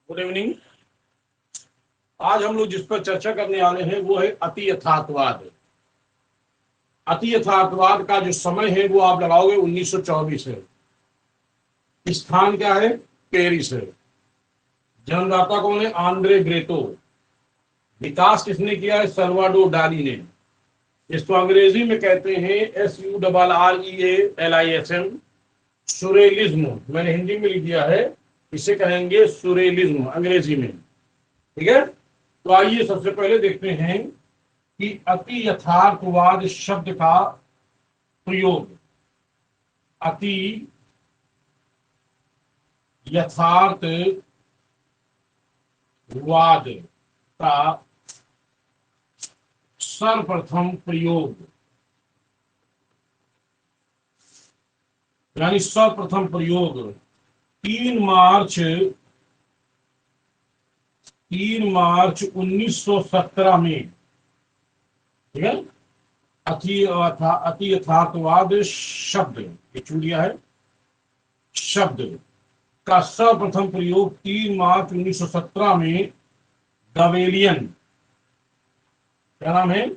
Good evening. आज हम लोग जिस पर चर्चा करने वाले हैं वो है अति यथार्थवाद। अति यथार्थवाद का जो समय है वो आप लगाओगे 1924 है। स्थान क्या है? पेरिस है। जन्मदाता कौन है? आंद्रे ग्रेटो। विकास किसने किया है? सल्वाडोर डाली ने। इसको अंग्रेजी में कहते हैं SURREALISM, सुरेलिज्म। मैंने हिंदी में लिख दिया है, इसे कहेंगे सुरेलिज्म अंग्रेजी में। ठीक है, तो आइए सबसे पहले देखते हैं कि अति यथार्थवाद शब्द का प्रयोग। अति यथार्थवाद का सर्वप्रथम प्रयोग, यानी सर्वप्रथम प्रयोग 3 मार्च 1917 में। ठीक है, अति यथार्थवाद शब्द, ये चूड़िया है, शब्द का सर्वप्रथम प्रयोग 3 मार्च 1917 में गवेलियन, क्या नाम है?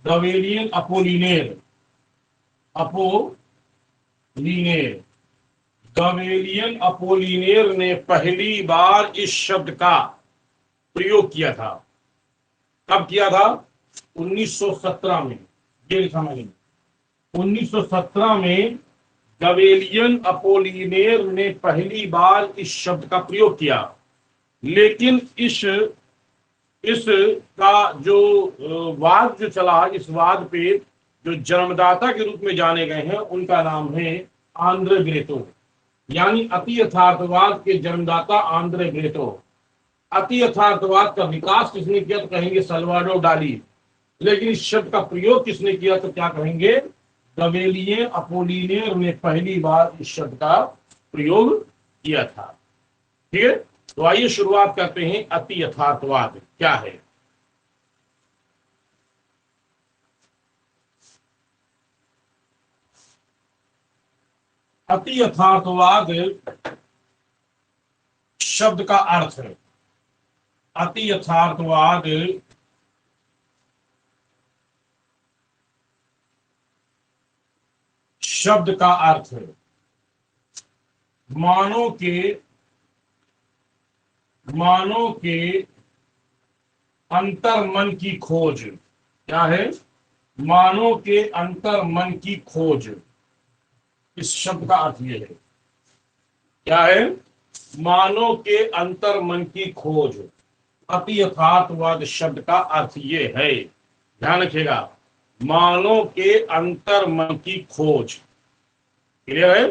गवेलियन अपोलिनेर गवेलियन अपोलिनेर ने पहली बार इस शब्द का प्रयोग किया था। कब किया था? 1917 में। ये लिखा मैंने, 1917 में गवेलियन अपोलिनेर ने पहली बार इस शब्द का प्रयोग किया। लेकिन इस का जो वाद जो चला, इस वाद पे जो जन्मदाता के रूप में जाने गए हैं उनका नाम है आंद्रे ग्रेटो। यानी अति यथार्थवाद के जन्मदाता आंद्रे ग्रेटो। अति यथार्थवाद का विकास किसने किया? तो कहेंगे सल्वाडोर डाली। लेकिन इस शब्द का प्रयोग किसने किया? तो क्या कहेंगे? गवेलियन अपोलिनेर ने पहली बार इस शब्द का प्रयोग किया था। ठीक है, तो आइए शुरुआत करते हैं। अति यथार्थवाद क्या है? अति यथार्थवाद शब्द का अर्थ है, अति यथार्थवाद शब्द का अर्थ है मानव के अंतर मन की खोज। क्या है? मानव के अंतर मन की खोज। इस शब्द का अर्थ यह है। क्या है? मानव के अंतर मन की खोज। अति यथार्थवाद शब्द का अर्थ ये है, ध्यान रखिएगा, मानव के अंतर मन की खोज। क्लियर है?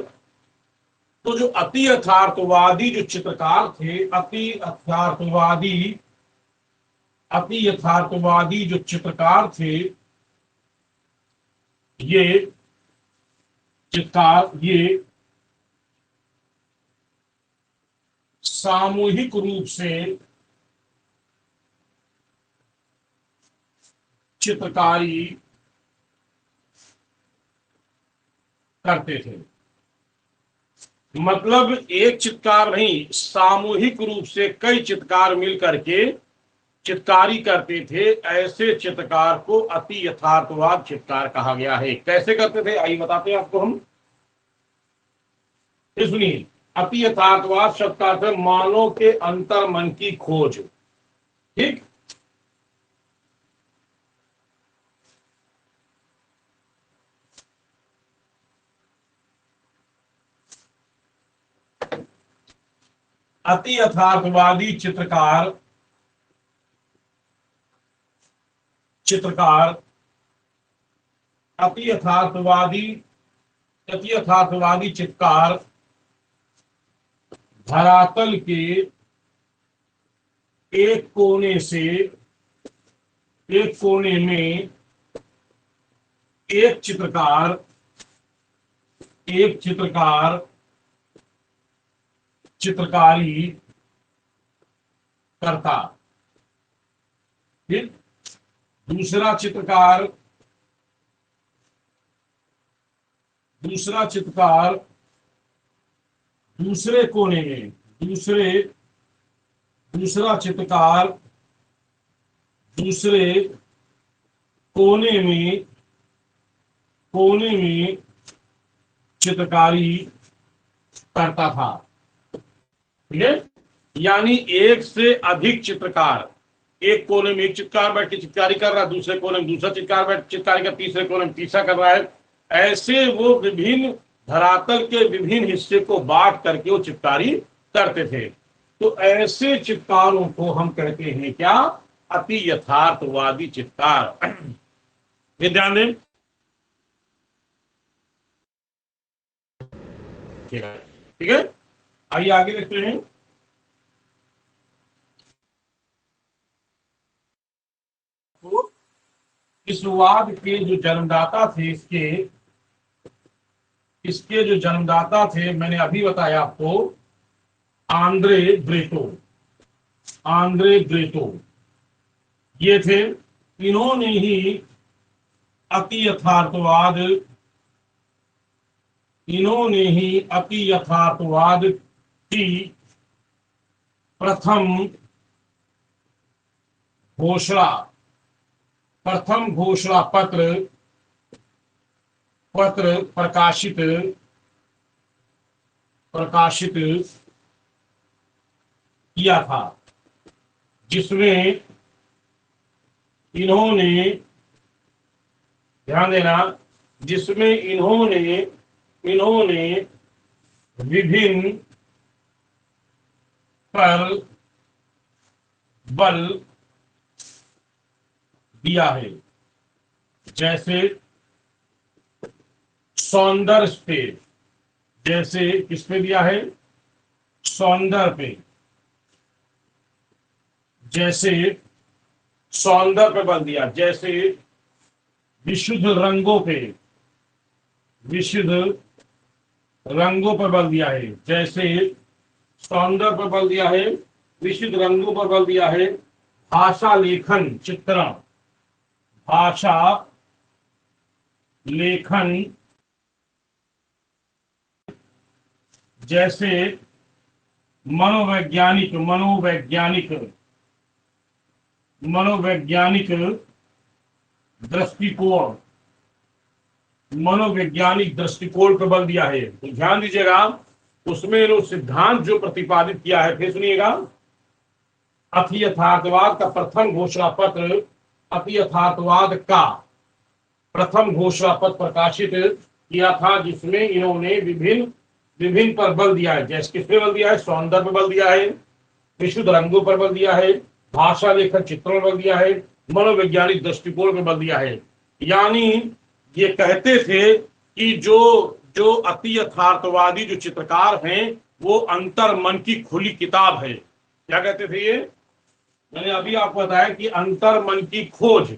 तो जो अति यथार्थवादी जो चित्रकार थे, अति यथार्थवादी जो चित्रकार थे, ये चित्रकार ये सामूहिक रूप से चित्रकारी करते थे। मतलब एक चित्रकार नहीं, सामूहिक रूप से कई चित्रकार मिल करके चित्रकारी करते थे। ऐसे चित्रकार को अति यथार्थवाद चित्रकार कहा गया है। कैसे करते थे आइए बताते हैं आपको हम। सुनिए, अति यथार्थवाद शब्द का अर्थ है मानव के अंतर मन की खोज। ठीक, अति यथार्थवादी चित्रकार अति यथार्थवादी चित्रकार धरातल के एक कोने में एक चित्रकार चित्रकारी करता। ठीक, दूसरा चित्रकार दूसरे कोने में, दूसरे दूसरा चित्रकार दूसरे कोने में चित्रकारी करता था। ठीक है, यानी एक से अधिक चित्रकार, एक कोने में एक चित्रकार बैठ के चित्रकारी कर रहा है, दूसरे कोने में दूसरा चित्रकार बैठ चित्रकारी कर, तीसरे कोने में तीसरा कर रहा है। ऐसे वो विभिन्न धरातल के विभिन्न हिस्से को बांट करके वो चित्रकारी करते थे। तो ऐसे चित्रकारों को हम कहते हैं क्या? अति यथार्थवादी चित्रकार। ये ध्यान दें। ठीक है, आइए आगे देखते हैं। तो इस वाद के जो जन्मदाता थे, इसके जो जन्मदाता थे, मैंने अभी बताया आपको, आंद्रे ब्रेटो ये थे। इन्होंने ही अति यथार्थवाद की प्रथम घोषणा पत्र प्रकाशित किया था, जिसमें इन्होंने, ध्यान देना, जिसमें इन्होंने विभिन्न पर बल दिया है, जैसे सौंदर्य पे, जैसे किस पे दिया है? सौंदर्य पे, जैसे सौंदर्य पे बल दिया, जैसे विशुद्ध रंगों पर बल दिया है, जैसे सौंदर्य पर बल दिया है, विशुद्ध रंगों पर बल दिया है, भाषा लेखन चित्रण, भाषा लेखन, जैसे मनोवैज्ञानिक दृष्टिकोण पर बल दिया है। तो ध्यान दीजिएगा, उसमें लोग सिद्धांत जो प्रतिपादित किया है, फिर सुनिएगा। अति यथार्थवाद का प्रथम घोषणा पत्र, अति यथार्थवाद का प्रथम घोषणा पत्र प्रकाशित किया था, जिसमें इन्होंने विभिन्न पर बल दिया है। जैसे किस पे बल दिया है? सौंदर्य पर बल दिया है, विशुद्ध रंगों पर बल दिया है, भाषा लेखन चित्रों पर बल दिया है, मनोवैज्ञानिक दृष्टिकोण पर बल दिया है। यानी ये कहते थे कि जो अति यथार्थवादी जो चित्रकार हैं, वो अंतर मन की खुली किताब है। क्या कहते थे ये? मैंने अभी आपको बताया कि अंतर मन की खोज।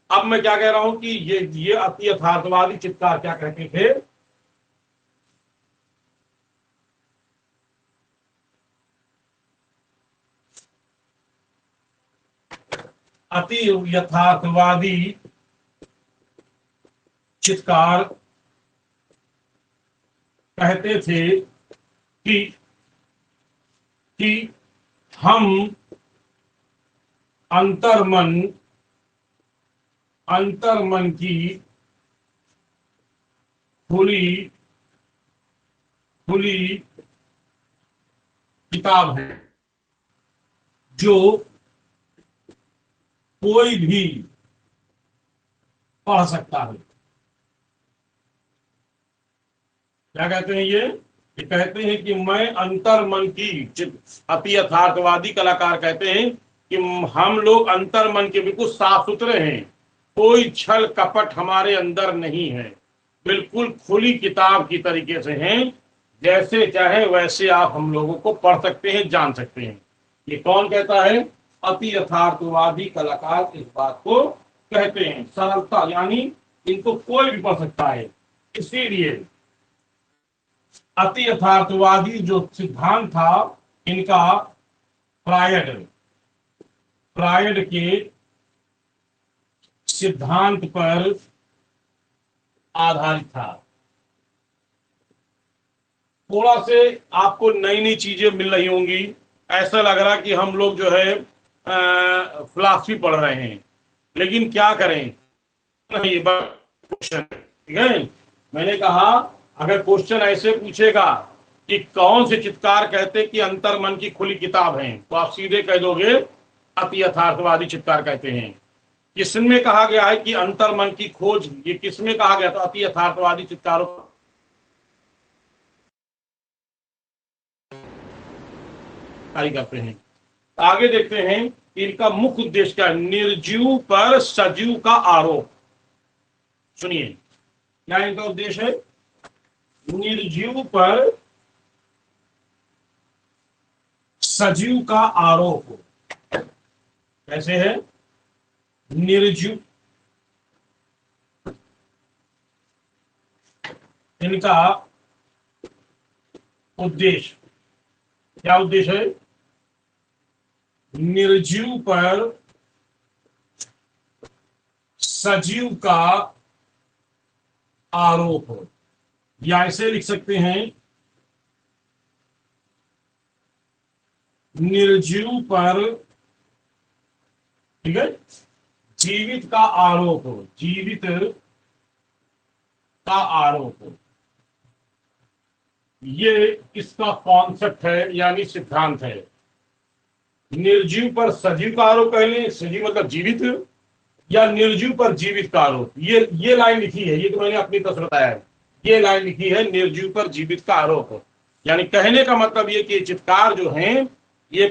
अब मैं क्या कह रहा हूं कि ये अति यथार्थवादी चित्रकार क्या कहते थे? अति यथार्थवादी चित्रकार कहते थे कि हम अंतर्मन की खुली किताब है, जो कोई भी पढ़ सकता है। क्या कहते हैं ये कहते हैं कि मैं अंतर्मन की, अति यथार्थवादी कलाकार कहते हैं कि हम लोग अंतर्मन के बिल्कुल साफ सुथरे हैं, कोई छल कपट हमारे अंदर नहीं है, बिल्कुल खुली किताब की तरीके से हैं, जैसे चाहे वैसे आप हम लोगों को पढ़ सकते हैं, जान सकते हैं। ये कौन कहता है? अति यथार्थवादी कलाकार इस बात को कहते हैं। सरलता, यानी इनको कोई भी पढ़ सकता है। इसीलिए अति यथार्थवादी जो सिद्धांत था इनका फ्रायड के सिद्धांत पर आधारित था। थोड़ा से आपको नई नई चीजें मिल रही होंगी, ऐसा लग रहा कि हम लोग जो है फिलॉसफी पढ़ रहे हैं, लेकिन क्या करें, नहीं क्वेश्चन, ठीक है। मैंने कहा अगर क्वेश्चन ऐसे पूछेगा कि कौन से चित्तकार कहते कि अंतर मन की खुली किताब है, तो आप सीधे कह दोगे अति यथार्थवादी चित्तकार कहते हैं। किसमें कहा गया है कि अंतर मन की खोज, ये किसमें कहा गया, तो अति यथार्थवादी चित्तकारों करते हैं। आगे देखते हैं कि इनका मुख्य उद्देश्य क्या है। निर्जीव पर सजीव का आरोप। सुनिए क्या इनका उद्देश्य है। निर्जीव पर सजीव का आरोप। कैसे है। निर्जीव, इनका उद्देश्य क्या उद्देश्य है। निर्जीव पर सजीव का आरोप हो, या ऐसे लिख सकते हैं निर्जीव पर, ठीक है, जीवित का आरोप हो, जीवित का आरोप हो। ये इसका कॉन्सेप्ट है यानी सिद्धांत है। निर्जीव पर सजीव का आरोप कह लें, सजीव मतलब जीवित, या निर्जीव पर जीवित का आरोप। ये लाइन लिखी है, ये तो मैंने अपनी तरफ बताया है। ये लाइन लिखी है निर्जीव पर जीवित का आरोप, यानी कहने का मतलब ये कि चित्तकार जो हैं ये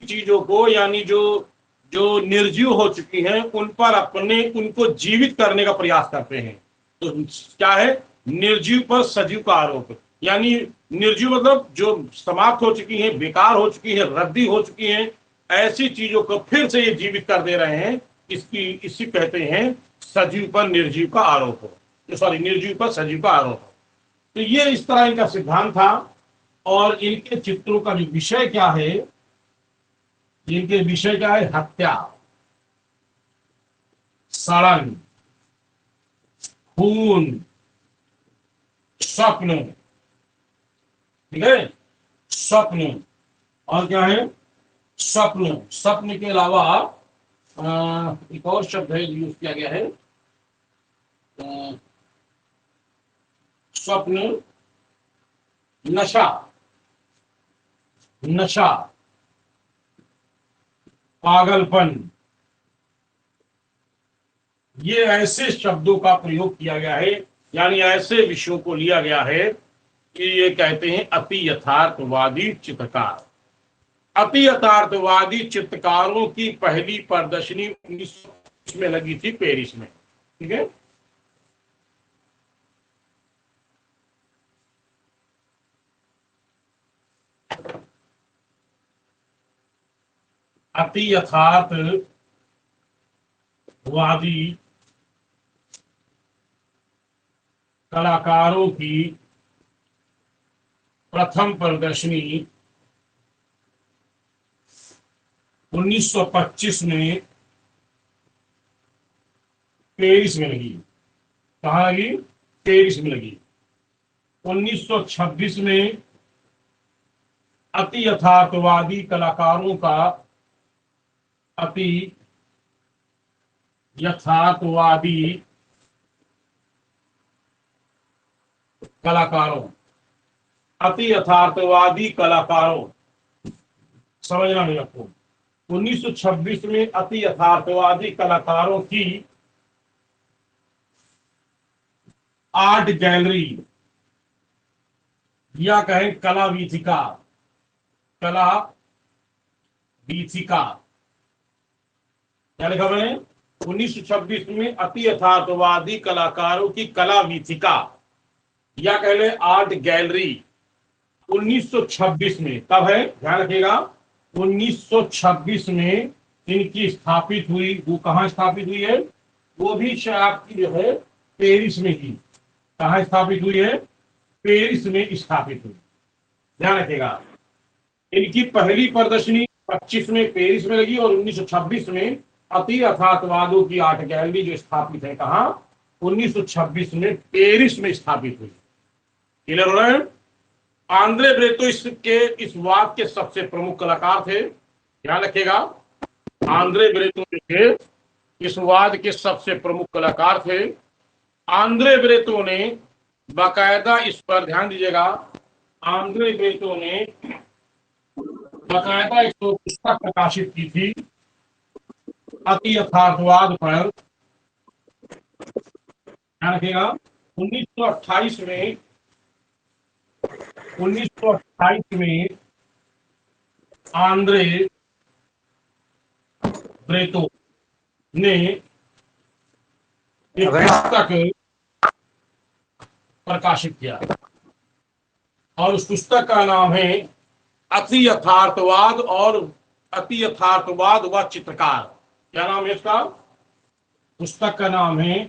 चीजों को, यानी जो जो निर्जीव हो चुकी हैं उन पर अपने उनको जीवित करने का प्रयास करते हैं। तो क्या है, निर्जीव पर सजीव का आरोप, यानी निर्जीव मतलब जो समाप्त हो चुकी हैं, बेकार हो चुकी हैं, रद्दी हो चुकी हैं, ऐसी चीजों को फिर से ये जीवित कर दे रहे हैं। इसी कहते हैं सजीव पर निर्जीव का आरोप हो, सॉरी निर्जीव पर सजीव का आरोप हो। तो ये इस तरह इनका सिद्धांत था। और इनके चित्रों का जो विषय क्या है, इनके विषय क्या है, हत्या, सड़न, खून, स्वप्न, ठीक है, स्वप्न, और क्या है, स्वप्न। स्वप्न के अलावा एक और शब्द है यूज किया गया है, स्वप्न, नशा, नशा, पागलपन, ये ऐसे शब्दों का प्रयोग किया गया है, यानी ऐसे विषयों को लिया गया है कि ये कहते हैं अति यथार्थवादी चित्रकार। अति यथार्थवादी चित्रकारों की पहली प्रदर्शनी 1920 में लगी थी पेरिस में, ठीक है। अति यथार्थवादी कलाकारों की प्रथम प्रदर्शनी 1925 में पेरिस में लगी। कहाँ लगी, पेरिस में लगी। 1926 में अति यथार्थवादी कलाकारों का, अति यथार्थवादी कलाकारों, अति यथार्थवादी कलाकारों, समझना नहीं आपको। 1926 में अति यथार्थवादी कलाकारों की आर्ट गैलरी या कहें कला वीथिका, कला वीथिका, क्या लिखा मैंने, 1926 में अति यथार्थवादी कलाकारों की कला वीथिका या कह ले आर्ट गैलरी 1926 में, तब है, ध्यान रखिएगा, 1926 में इनकी स्थापित हुई। वो कहां स्थापित हुई है, वो भी आपकी जो है पेरिस में की। कहां स्थापित हुई है, पेरिस में स्थापित हुई, ध्यान रखिएगा। इनकी पहली प्रदर्शनी 25 में पेरिस में लगी और 1926 में अति यथार्थवादों की आर्ट गैलरी जो स्थापित है कहां, 1926 में पेरिस में स्थापित हुई। क्लियर हो रहा है। आंद्रे ब्रेतो इस वाद के सबसे प्रमुख कलाकार थे, ध्यान रखिएगा। आंद्रे ब्रेतो के इस वाद के सबसे प्रमुख कलाकार थे। आंद्रे ब्रेतो ने बाकायदा इस पर ध्यान दीजिएगा, आंद्रे ब्रेतो ने बाकायदा एक पुस्तक प्रकाशित की थी अति यथार्थवाद पर, ध्यान रखिएगा। 1928 में 1928 में आंद्रे ब्रेतो ने एक पुस्तक प्रकाशित किया और उस पुस्तक का नाम है अति यथार्थवाद और अति यथार्थवाद व चित्रकार। क्या नाम है इसका? पुस्तक का नाम है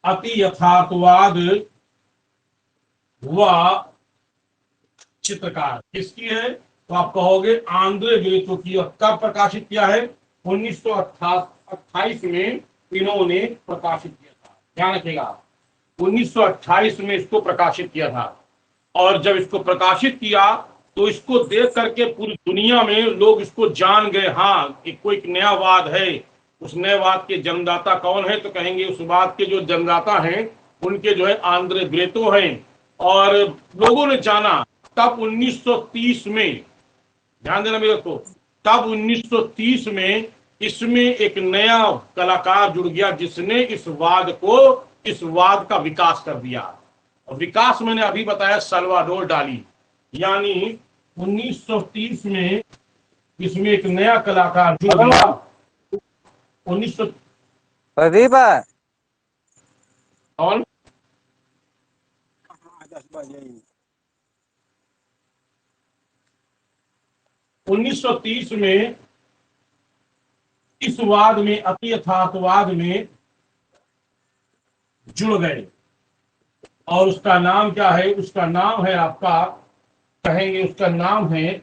अति यथार्थवाद व चित्रकार। किसकी है? तो आप कहोगे आंद्रे ब्रेतो की। और कब प्रकाशित किया है? 1928 में इन्होंने प्रकाशित किया था, ध्यान रखिएगा। 1928 में इसको प्रकाशित किया था और जब इसको प्रकाशित किया तो इसको देख करके पूरी दुनिया में लोग इसको जान गए, हाँ कि कोई नया वाद है। उस नए वाद के जन्मदाता कौन है? तो कहेंगे उस वाद के जो जन्मदाता हैं उनके जो है आंद्रे ब्रेतो हैं। और लोगों ने जाना तब 1930 में, ध्यान देना मेरे को, तब 1930 में इसमें एक नया कलाकार जुड़ गया जिसने इस वाद का विकास कर दिया। और विकास मैंने अभी बताया, सल्वाडोर डाली। यानी 1930 में इसमें एक नया कलाकार जुड़ गया। 1900 प्रदीप कौन? 1930 में इस वाद में, अति यथार्थवाद में जुड़ गए और उसका नाम क्या है? उसका नाम है आपका, कहेंगे उसका नाम है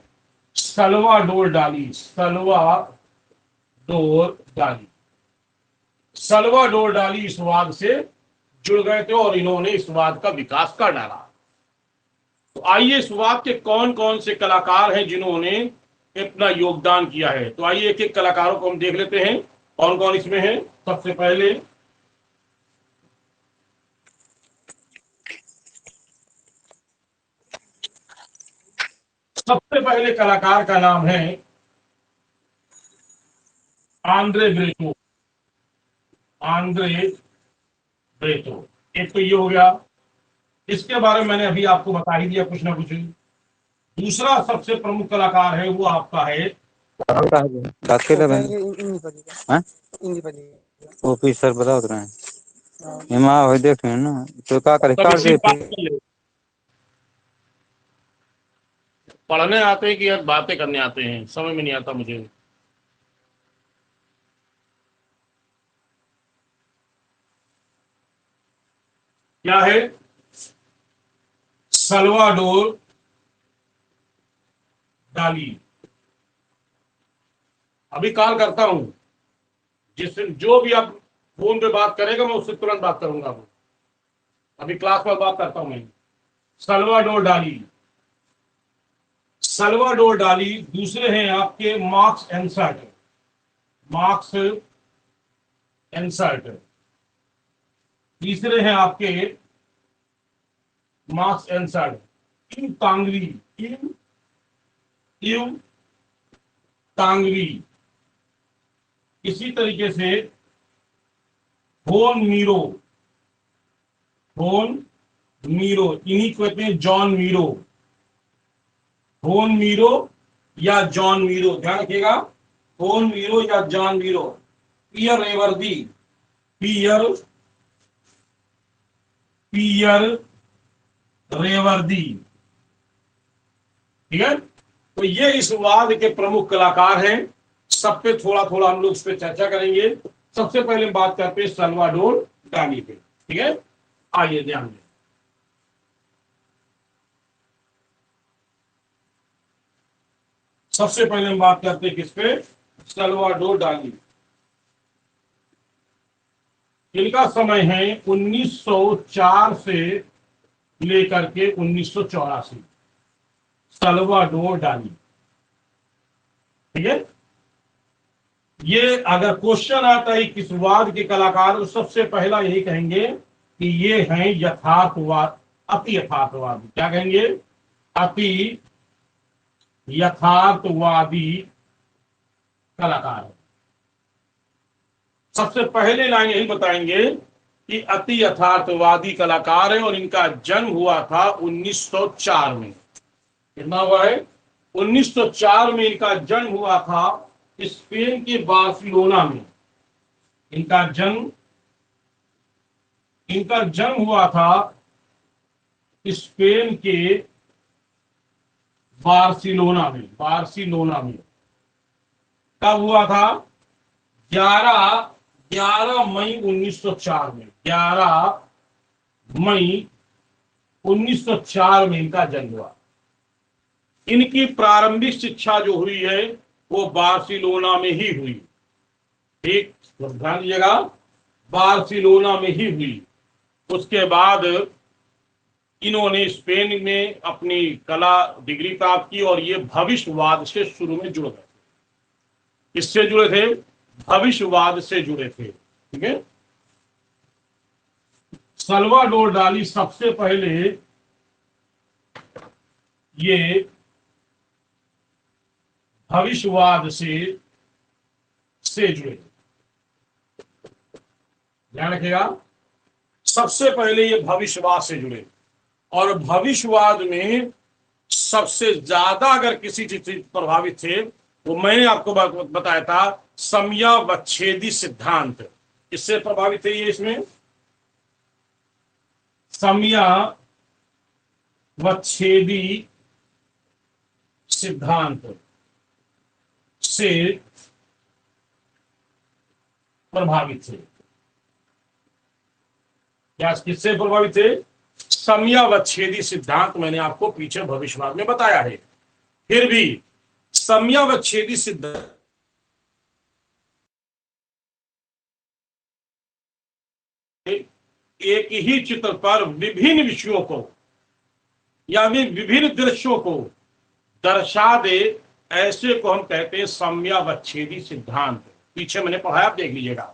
सल्वाडोर डाली। सल्वाडोर डाली, सल्वाडोर डाली इस वाद से जुड़ गए थे और इन्होंने इस वाद का विकास कर डाला। तो आइए इस वाद के कौन कौन से कलाकार हैं जिन्होंने अपना योगदान किया है। तो आइए एक एक कलाकारों को हम देख लेते हैं कौन कौन इसमें है। सबसे पहले कलाकार का नाम है आंद्रे ब्रेतो। आंद्रे ब्रेतो, एक तो ये हो गया, इसके बारे में मैंने अभी आपको बता ही दिया कुछ ना कुछ। दूसरा सबसे प्रमुख कलाकार है वो आपका है ऑफिसर बता रहे हैं हिमा देख रहे हैं ना, तो क्या करे काट देते। पढ़ने आते हैं कि यार बातें करने आते हैं, समझ में नहीं आता मुझे। क्या है? सल्वाडोर डाली। अभी कॉल करता हूं, जिससे जो भी आप फोन पे बात करेगा मैं उससे तुरंत बात करूंगा। अभी क्लास में बात करता हूं मैं। सल्वाडोर डाली, सल्वाडोर डाली। दूसरे हैं आपके मार्क्स एंसर्ट। मार्क्स एंसर्ट तीसरे हैं आपके मार्क्स एंसर्ट। इन तांगरी, इन तांगरी। इसी तरीके से होन मीरो, होन मीरो, इन्हीं को कहते हैं जॉन मीरो। होन मीरो या जॉन मीरो, ध्यान रखिएगा, होन मीरो या जॉन मीरो। पियर रेवर्दी, पियर रेवर्दी, ठीक है। तो ये इस वाद के प्रमुख कलाकार हैं। सब पे थोड़ा थोड़ा हम लोग इस पे चर्चा करेंगे। सबसे पहले बात करते हैं सल्वाडोर डाली पे, ठीक है। आइए ध्यान दें। सबसे पहले हम बात करते हैं किस पे? सल्वाडोर डाली। इनका समय है 1904 से लेकर के 1984 सल्वाडोर डाली। ठीक है, ये अगर क्वेश्चन आता है किस वाद के कलाकार, तो सबसे पहला यही कहेंगे कि ये हैं यथार्थवाद, अति यथार्थवादी। क्या कहेंगे? अति यथार्थवादी कलाकार। सबसे पहले लाइन यही बताएंगे कि अति यथार्थवादी कलाकार है, और इनका जन्म हुआ था 1904 में। कितना हुआ है? 1904 में इनका जन्म हुआ था स्पेन के बार्सिलोना में। इनका जन्म हुआ था स्पेन के बार्सिलोना में। कब हुआ था? 11 मई 1904 में। 11 मई 1904 में इनका जन्म हुआ। इनकी प्रारंभिक शिक्षा जो हुई है वो बार्सिलोना में ही हुई। ठीक, ध्यान दीजिएगा, बार्सिलोना में ही हुई। उसके बाद इन्होंने स्पेन में अपनी कला डिग्री प्राप्त की, और ये भविष्यवाद से शुरू में जुड़ गए। किससे जुड़े थे? भविष्यवाद से जुड़े थे। ठीक है, सल्वाडोर डाली सबसे पहले ये भविष्यवाद से जुड़े। ध्यान रखिएगा, सबसे पहले ये भविष्यवाद से जुड़े, और भविष्यवाद में सबसे ज्यादा अगर किसी चीज से प्रभावित थे, वो मैंने आपको बताया था, समयावच्छेदी सिद्धांत। इससे प्रभावित थे ये। इसमें समयावच्छेदी सिद्धांत से प्रभावित थे। क्या किससे प्रभावित थे? समयावच्छेदी सिद्धांत मैंने आपको पीछे भविष्यवाद में बताया है। फिर भी समयावच्छेदी सिद्धांत एक ही चित्र पर विभिन्न विषयों को या विभिन्न दृश्यों को दर्शा दे, ऐसे को हम कहते हैं समयावच्छेदी सिद्धांत। पीछे मैंने पढ़ाया, आप देख लीजिएगा।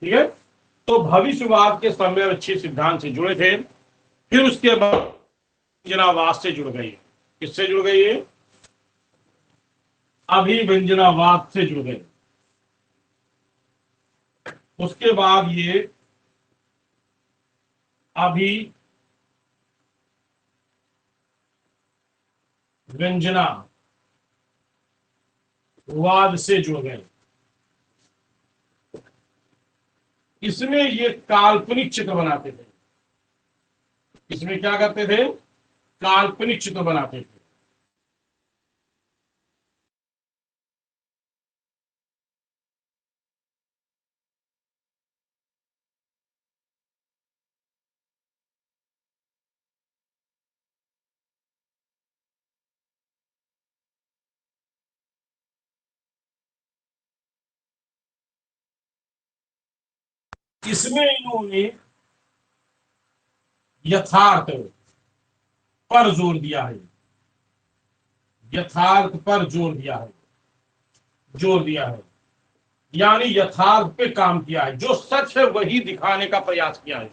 ठीक है, तो भविष्यवाद के समयावच्छेदी सिद्धांत से जुड़े थे। फिर उसके बाद अभिव्यंजनावाद से जुड़ गई। किससे जुड़ गई है? अभिव्यंजनावाद से जुड़ गए। उसके बाद ये अभिव्यंजनावाद से जुड़ गए। इसमें ये काल्पनिक चित्र बनाते थे। इसमें क्या करते थे? काल्पनिक चित्र बनाते थे। इसमें इन्होंने यथार्थ पर जोर दिया है। यथार्थ पर जोर दिया है, यानी यथार्थ पे काम किया है। जो सच है वही दिखाने का प्रयास किया है।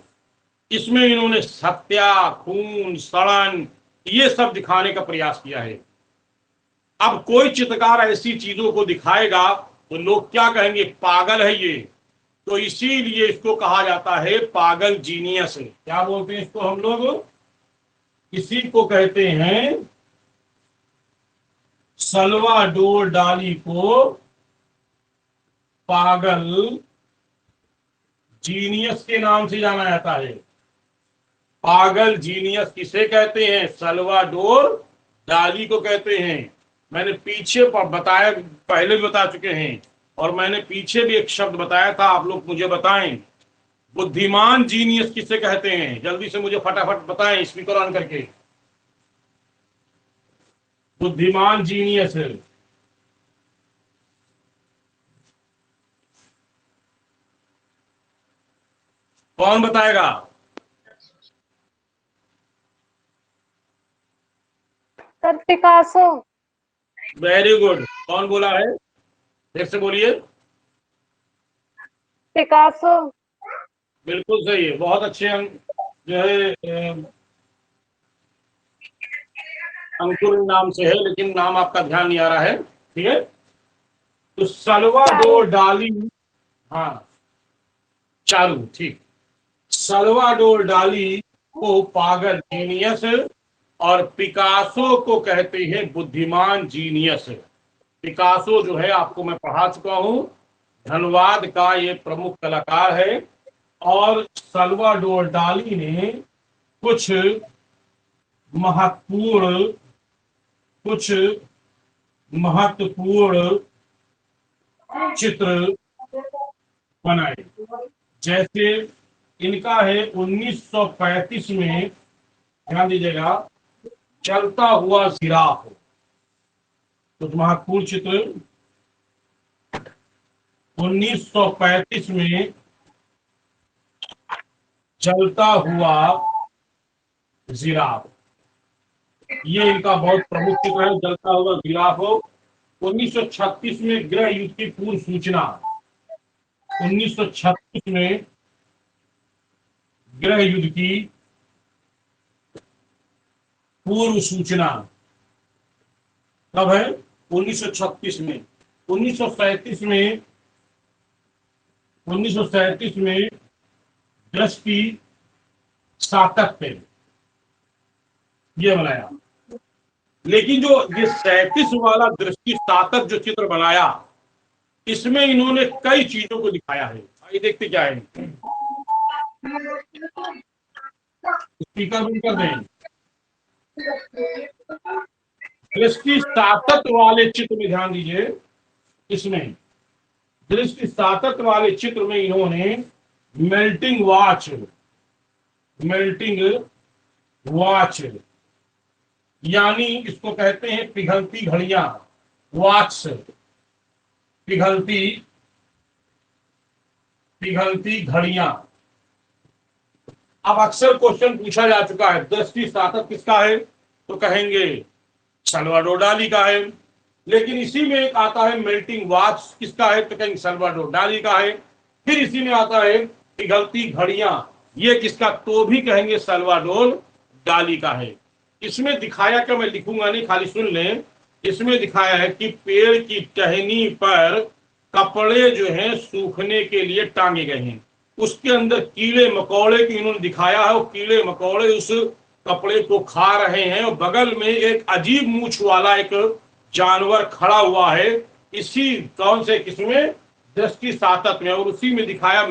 इसमें इन्होंने हत्या, खून, सड़न, ये सब दिखाने का प्रयास किया है। अब कोई चित्रकार ऐसी चीजों को दिखाएगा तो लोग क्या कहेंगे? पागल है ये। तो इसीलिए इसको कहा जाता है पागल जीनियस। क्या बोलते हैं इसको हम लोग? इसी को कहते हैं, सल्वाडोर डाली को पागल जीनियस के नाम से जाना जाता है। पागल जीनियस किसे कहते हैं? सल्वाडोर डाली को कहते हैं। मैंने पीछे बताया, पहले भी बता चुके हैं, और मैंने पीछे भी एक शब्द बताया था, आप लोग मुझे बताएं। बुद्धिमान जीनियस किसे कहते हैं? जल्दी से मुझे फटाफट बताएं, स्पीकर ऑन करके। बुद्धिमान जीनियस कौन बताएगा? Sir Picasso. Very good. कौन बोला है? फिर से बोलिए। पिकासो। बिल्कुल सही है, बहुत अच्छे अंक जो है अंकुर नाम से है, लेकिन नाम आपका ध्यान नहीं आ रहा है। ठीक है, तो सल्वाडोर डाली। हाँ, चारू, ठीक। सल्वाडोर डाली को पागल जीनियस और पिकासो को कहते हैं बुद्धिमान जीनियस। पिकासो जो है आपको मैं पढ़ा चुका हूं, धनबाद का ये प्रमुख कलाकार है। और सल्वाडोर डाली ने कुछ महत्वपूर्ण कुछ महत्वपूर्ण चित्र बनाए। जैसे इनका है 1935 में, ध्यान दीजिएगा, चलता हुआ जिराफ। कुछ महत्वपूर्ण चित्र 1935 में चलता हुआ जिराफ, ये इनका बहुत प्रमुख चित्र है, जलता हुआ जिराफ। 1936 में गृह युद्ध की पूर्व सूचना। 1936 में गृह युद्ध की पूर्व सूचना कब है? 1936 में। 1937 में 1937 में दृष्टि सातत्य ये बनाया। लेकिन जो ये 37 वाला दृष्टि सातत्य जो चित्र बनाया, इसमें इन्होंने कई चीजों को दिखाया है। आइए देखते क्या है। स्पीकर बंद कर दें। दृष्टि सातत्य वाले चित्र में ध्यान दीजिए। इसमें दृष्टि सातत्य वाले चित्र में इन्होंने मेल्टिंग वॉच यानी इसको कहते हैं पिघलती घड़ियां, वॉच, पिघलती घड़ियां। अब अक्सर क्वेश्चन पूछा जा चुका है, दृष्टि सातत्य किसका है? तो कहेंगे सल्वाडोर डाली का है। लेकिन इसी में एक आता है मेल्टिंग वॉच, किसका है? तो कहेंगे सल्वाडोर डाली का है। फिर इसी में आता है पिघलती घड़ियां, ये किसका? तो भी कहेंगे सल्वाडोर डाली का है। इसमें दिखाया क्या, मैं लिखूंगा नहीं, खाली सुन लें। इसमें दिखाया है कि पेड़ की टहनी पर कपड़े जो हैं सूखने के लिए टांगे गए हैं। उसके अंदर कीड़े मकोड़े की इन्होंने दिखाया है, और कीड़े मकोड़े उस कपड़े को खा रहे हैं, और बगल में एक अजीब मूछ वाला एक जानवर खड़ा हुआ है। इसी कौन से किसमें? दृष्टि सातत्य में। और उसी में दिखाया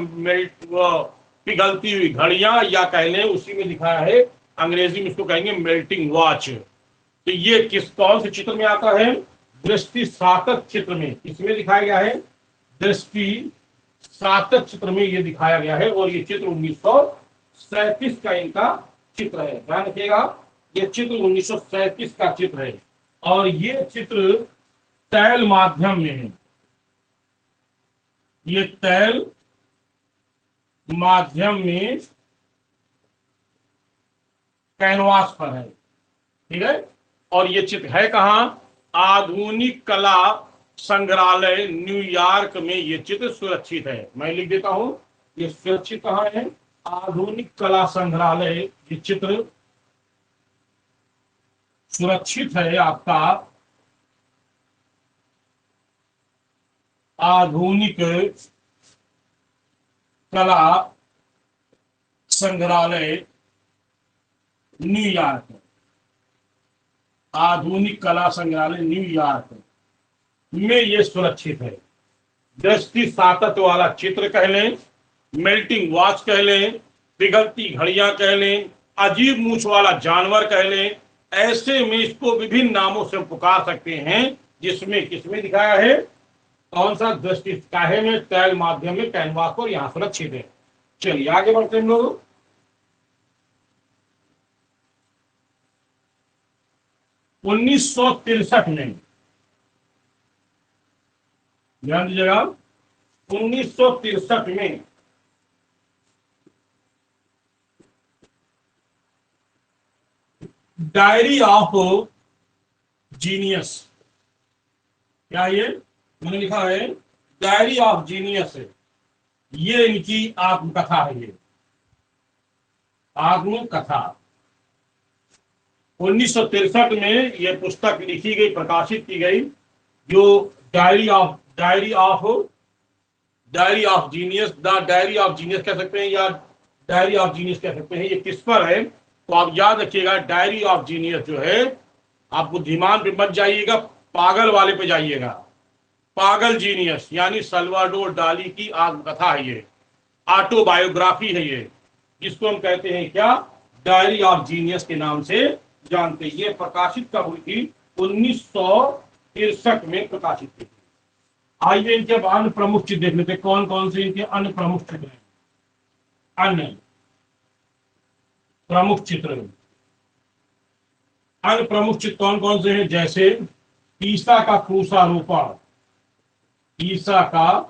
पिघलती हुई घड़ियां, या कह लें उसी में दिखाया है, अंग्रेजी में इसको कहेंगे मेल्टिंग वॉच। तो ये किस कौन से चित्र में आता है? दृष्टि सातत्य चित्र में। इसमें दिखाया गया है दृष्टि सातत्य चित्र में, ये दिखाया गया है। और ये चित्र 1937 का इनका चित्र है, ध्यान रखिएगा। ये चित्र 1937 का चित्र है, और ये चित्र तैल माध्यम में है। ये तैल माध्यम में कैनवास पर है, ठीक है। और ये चित्र है कहां? आधुनिक कला संग्रहालय न्यूयॉर्क में ये चित्र सुरक्षित है। मैं लिख देता हूं, ये सुरक्षित कहां है? आधुनिक कला संग्रहालय। ये चित्र सुरक्षित है आपका आधुनिक कला संग्रहालय न्यूयॉर्क। आधुनिक कला संग्रहालय न्यूयॉर्क में ये सुरक्षित है। दृष्टि सातत्य वाला चित्र कह लें, मेल्टिंग वॉच कह लें, पिघलती घड़ियां कह लें, अजीब मूछ वाला जानवर कह लें, ऐसे में इसको विभिन्न नामों से पुकार सकते हैं। जिसमें किसमें दिखाया है? कौन सा? दृष्टि काहे में? तैल माध्यम में कैनवास पर, यहां सुरक्षित है। चलिए आगे बढ़ते हैं हम लोग। 1963 में, ध्यान दीजिएगा, 1963 में डायरी ऑफ जीनियस। क्या ये मैंने लिखा है, डायरी ऑफ जीनियस है, ये इनकी आत्मकथा है, ये आत्मकथा। 1963 में यह पुस्तक लिखी गई, प्रकाशित की गई, जो diary of genius, the diary of genius कह सकते हैं या डायरी ऑफ जीनियस कह सकते हैं। ये किस पर है तो आप याद रखिएगा, डायरी ऑफ जीनियस जो है, आप बुद्धिमान पे मत जाइएगा, पागल वाले पे जाइएगा। पागल जीनियस यानी सल्वाडोर डाली की आत्मकथा है, ये ऑटोबायोग्राफी है, ये जिसको हम कहते हैं क्या, डायरी ऑफ जीनियस के नाम से जानते हैं। ये प्रकाशित कब हुई थी, 1963 में प्रकाशित हुई थी। आइए इनके अब अन्य प्रमुख चित्र देख लेते हैं, कौन कौन से इनके अन्य प्रमुख चित्र हैं। अन्य प्रमुख चित्र, अन्य प्रमुख चित्र कौन कौन से हैं, जैसे ईसा का क्रूसारोपण, ईसा का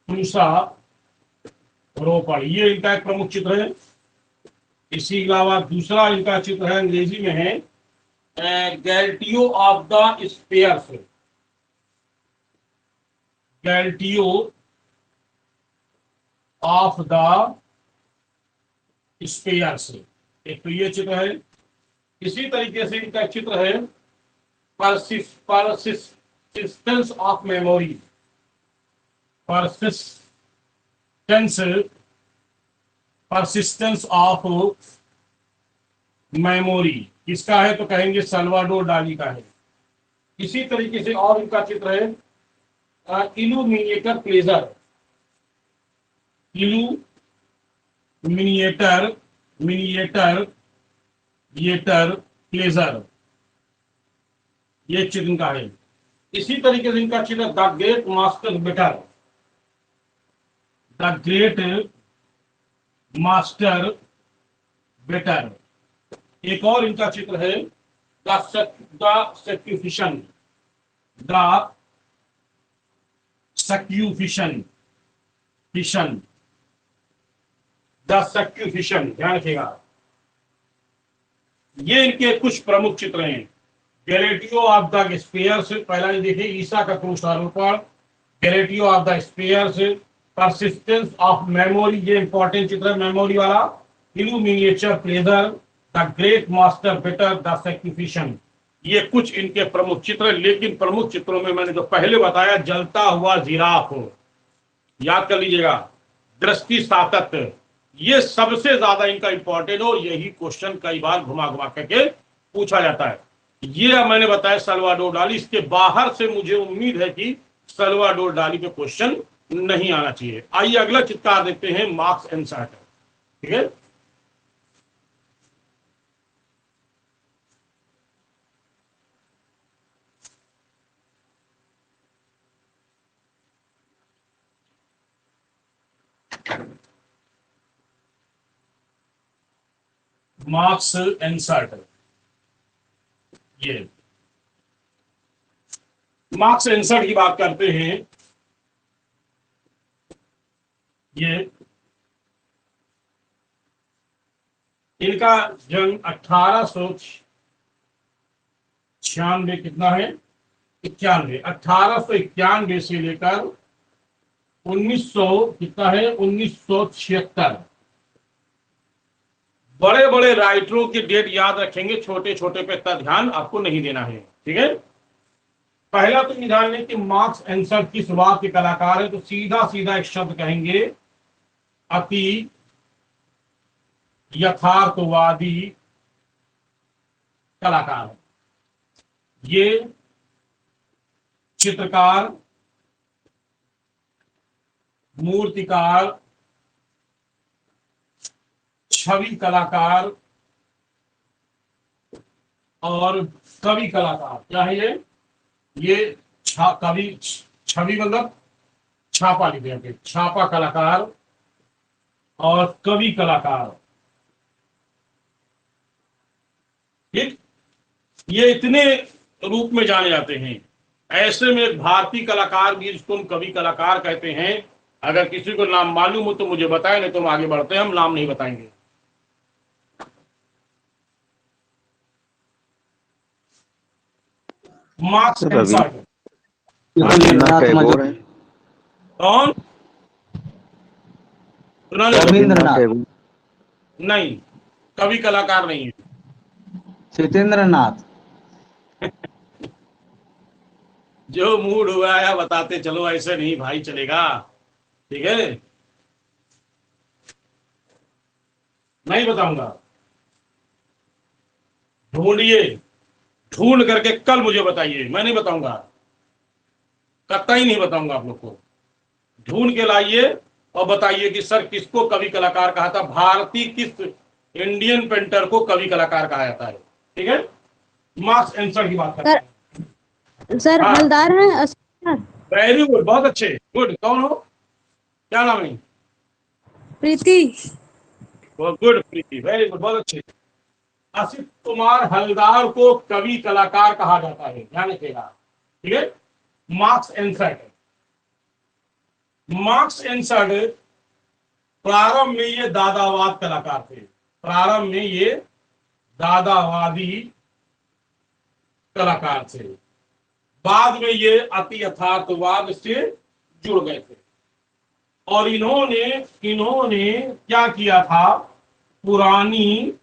क्रूसारोपण, ये इनका एक प्रमुख चित्र है। इसी के अलावा दूसरा इनका चित्र है, अंग्रेजी में है Galatea of the spheres, Galatea of the spheres, एक तो ये चित्र है। इसी तरीके से इनका चित्र है persistence of memory, persistence of memory किसका है तो कहेंगे सल्वाडोर डाली का है। इसी तरीके से और इनका चित्र है इल्यूमिनेटर प्लेजर, इल्यूमिनेटर प्लेजर, ये चित्र इनका है। इसी तरीके से इनका चित्र the great masturbator, the great master better. एक और इनका चित्र है द सक्यूफिशन, द सक्यूफिशन, द सक्यूफिशन, ध्यान रखिएगा। ये इनके कुछ प्रमुख चित्र हैं। गैलेटियो ऑफ द स्पेयर्स, पहला ये देखिए ईसा का क्रूसारोपण, Galatea of the spheres, persistence of memory, ये इंपॉर्टेंट चित्र है मेमोरी वाला, illuminator pleasure, the great masturbator, the sacrification, ये कुछ इनके प्रमुख चित्र। लेकिन प्रमुख चित्रों में मैंने जो पहले बताया, जलता हुआ जिराफ, याद कर लीजिएगा, दृष्टि सातत्य, ये सबसे ज्यादा इनका इंपॉर्टेंट हो, यही क्वेश्चन कई बार घुमा घुमा करके पूछा जाता है। ये मैंने बताया सल्वाडोर डाली, इसके बाहर से मुझे उम्मीद है कि सल्वाडोर डाली पे क्वेश्चन नहीं आना चाहिए। आइए अगला चित्कार देखते हैं, मार्क्स एंड सार्टर, ठीक है। मार्क्स एंड सार्टर, ये मार्क्स एंड सार्टर की बात करते हैं। ये इनका जन्म 1896 कितना है, 91, 1891 से लेकर 1900 कितना है, 1976। बड़े बड़े राइटरों की डेट याद रखेंगे, छोटे छोटे पे इतना ध्यान आपको नहीं देना है, ठीक है। पहला तो निधान है कि मार्क्स एंड सार्टर किस बात के कलाकार है, तो सीधा सीधा एक शब्द कहेंगे, अति यथार्थवादी कलाकार। ये चित्रकार, मूर्तिकार, छवि कलाकार और कवि कलाकार। क्या है ये कवि, छवि मतलब छापा लिखे, छापा कलाकार और कवि कलाकार, ठीक। ये इतने रूप में जाने जाते हैं। ऐसे में एक भारतीय कलाकार भी, जिसको हम कवि कलाकार कहते हैं, अगर किसी को नाम मालूम हो तो मुझे बताएं, नहीं तो हम आगे बढ़ते हैं, हम नाम नहीं बताएंगे। मार्क्स एंड रवि सर्ट। ये हाँ तो जी, रविन्द्रनाथ टैगोर है। मजूमदार। कौन? सुना नहीं? रविन्द्रनाथ रविन्द्रनाथ, टैगोर। नहीं, कवि कलाकार नहीं है। सत्येंद्रनाथ। जो मूड हुआ है बताते चलो, ऐसे नहीं भाई चलेगा। ठीक है, नहीं बताऊंगा। ढूंढिए, ढूंढ करके कल मुझे बताइए, मैं नहीं बताऊंगा, कतई नहीं बताऊंगा आप लोग को। ढूंढ के लाइए और बताइए कि सर किसको कवि कलाकार कहा था, भारतीय किस इंडियन पेंटर को कवि कलाकार कहा जाता है। ठीक है, मार्क्स एंसर की बात करते सर हैं। सर हाँ, हलदार हैं असर। वेरी गुड, बहुत अच्छे, गुड। कौन हो, क्या नाम है? प्रीति। बहुत गुड प्रीति, वेरी गुड, बहुत अच्छे। असित कुमार हलदार को कवि कलाकार कहा जाता है, ध्यान रखिएगा। ठीक है, मार्क्स एंसर। मार्क्स एंसर प्रारंभ में ये दादावाद कलाकार थे, प्रारंभ में ये दादावादी कलाकार थे, बाद में ये अति यथार्थवाद से जुड़ गए थे। और इन्होंने इन्होंने क्या किया था, पुरानी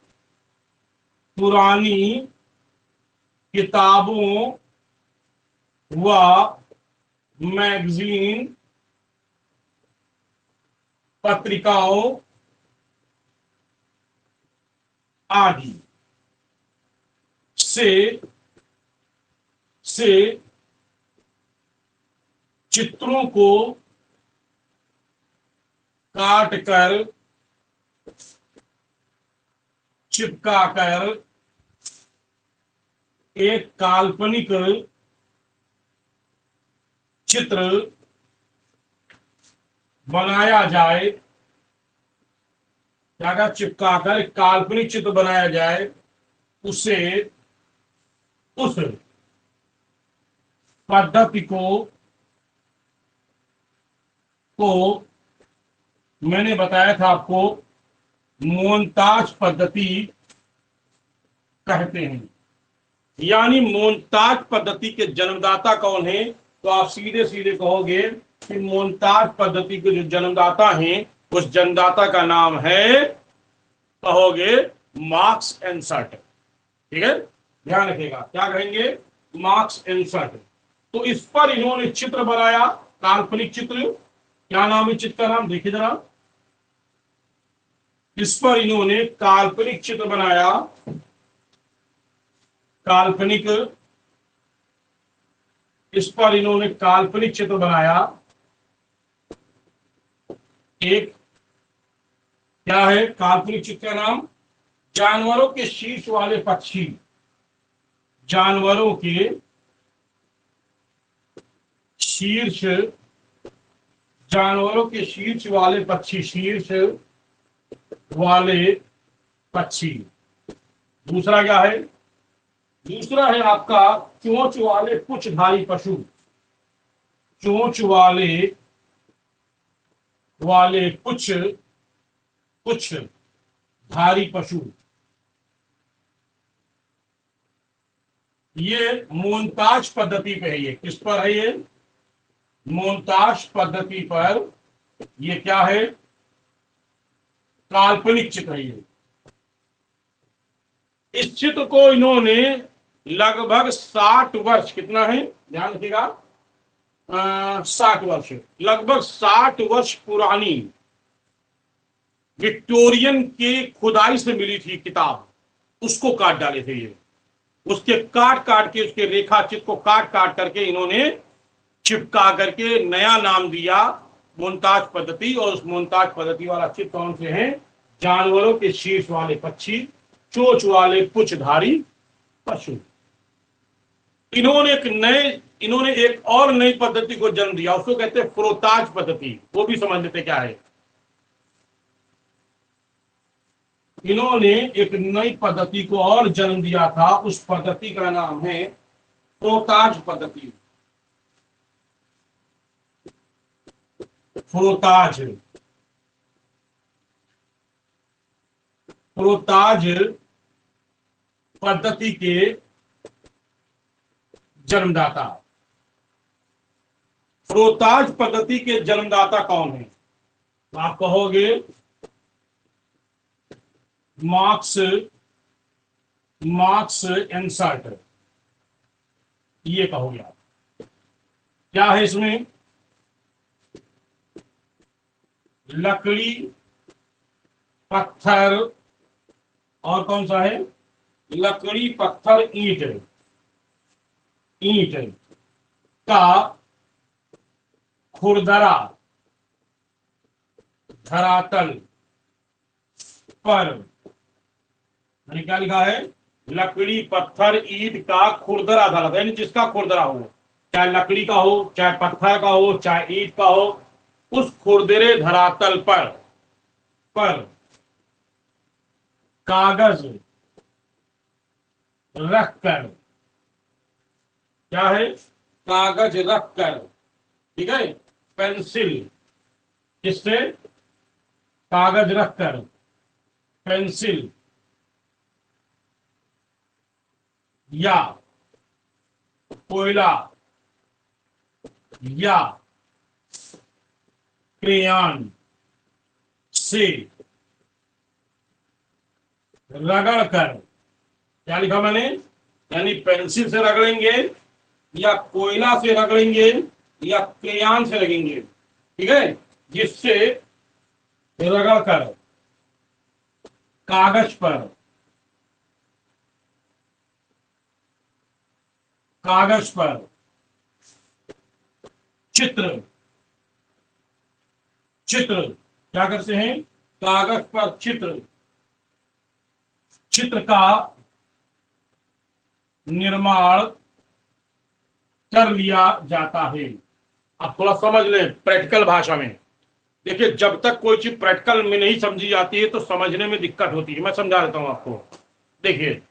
पुरानी किताबों व मैगजीन पत्रिकाओं आदि से से चित्रों को काट कर चिपका कर एक काल्पनिक चित्र बनाया जाए, क्या चिपका कर काल्पनिक चित्र बनाया जाए, उसे उस पद्धति को मैंने बताया था आपको, मोन्ताज पद्धति कहते हैं। यानी मोन्ताज पद्धति के जन्मदाता कौन है, तो आप सीधे सीधे कहोगे कि मोन्ताज पद्धति के जो जन्मदाता हैं उस जन्मदाता का नाम है, कहोगे मार्क्स एंड सर्ट। ठीक है, ध्यान रखिएगा, क्या कहेंगे, मार्क्स एंड सर्ट। तो इस पर इन्होंने चित्र बनाया, काल्पनिक चित्र। क्या नाम है चित्र का नाम, देखिए जरा। इस पर इन्होंने काल्पनिक चित्र बनाया, काल्पनिक, इस पर इन्होंने काल्पनिक चित्र बनाया। एक क्या है काल्पनिक चित्र का नाम, जानवरों के शीर्ष वाले पक्षी, जानवरों के शीर्ष, जानवरों के शीर्ष वाले पक्षी, शीर्ष वाले पक्षी। दूसरा क्या है, दूसरा है आपका चोंच वाले पुच्छधारी पशु, चोंच वाले वाले पुच्छधारी पशु। ये मोन्ताज पद्धति पे है, ये किस पर है, ये मोन्ताज पद्धति पर, ये क्या है, काल्पनिक चित्र है ये। इस चित्र को इन्होंने लगभग 60 वर्ष, कितना है ध्यान रखिएगा, 60 वर्ष, लगभग 60 वर्ष पुरानी विक्टोरियन के खुदाई से मिली थी किताब, उसको काट डाले थे ये। उसके काट काट के, उसके रेखा चित्र को काट काट करके इन्होंने चिपका करके नया नाम दिया मोन्ताज पद्धति। और उस मोन्ताज पद्धति वाला चित्र कौन से हैं, जानवरों के शीर्ष वाले पक्षी, चोंच वाले पुच्छधारी पशु। इन्होंने एक और नई पद्धति को जन्म दिया, उसको कहते हैं फ्रोताज पद्धति। वो भी समझ लेते क्या है। इन्होंने एक नई पद्धति को और जन्म दिया था, उस पद्धति का नाम है फ्रोताज पद्धति। फ्रोताज, फ्रोताज पद्धति के जन्मदाता। फ्रोताज पद्धति के जन्मदाता कौन है? तो आप कहोगे मार्क्स एंसर्ट, ये कहोगे आप। क्या है इसमें? लकड़ी, पत्थर, और कौन सा है? लकड़ी, पत्थर, ईंट का खुरदरा धरातल पर, यानी क्या लिखा है? लकड़ी, पत्थर, ईंट का खुरदरा धरातल, यानी जिसका खुरदरा हो, चाहे लकड़ी का हो, चाहे पत्थर का हो, चाहे ईंट का हो, उस खुरदरे धरातल पर कागज रखकर, क्या है? कागज रखकर, ठीक है, पेंसिल, किससे? कागज रखकर पेंसिल या कोयला या क्रेयॉन से रगड़कर, क्या लिखा मैंने? यानी पेंसिल से रगड़ेंगे या कोयला से रगड़ेंगे या क्रेयॉन से लगेंगे, ठीक है, जिससे रगड़कर कागज पर चित्र क्या करते हैं? कागज पर चित्र का निर्माण कर लिया जाता है। अब थोड़ा समझ लें प्रैक्टिकल भाषा में। देखिए, जब तक कोई चीज प्रैक्टिकल में नहीं समझी जाती है तो समझने में दिक्कत होती है। मैं समझा देता हूं आपको। देखिए,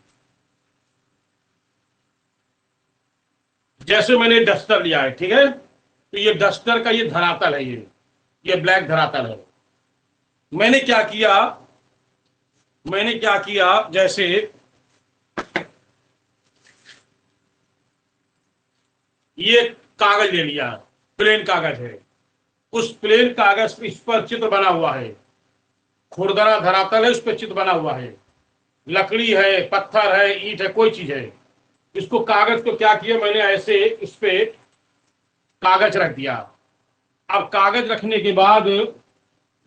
जैसे मैंने डस्टर लिया है, ठीक है, तो ये डस्टर का ये धरातल है, ये ब्लैक धरातल है। मैंने क्या किया, जैसे ये कागज ले लिया, प्लेन कागज है, उस प्लेन कागज पे इस पर चित्र बना हुआ है, खुरदरा धरातल है, उस पर चित्र बना हुआ है, लकड़ी है, पत्थर है, ईंट है, कोई चीज है। इसको कागज को क्या किया मैंने? ऐसे इस पे कागज रख दिया। अब कागज रखने के बाद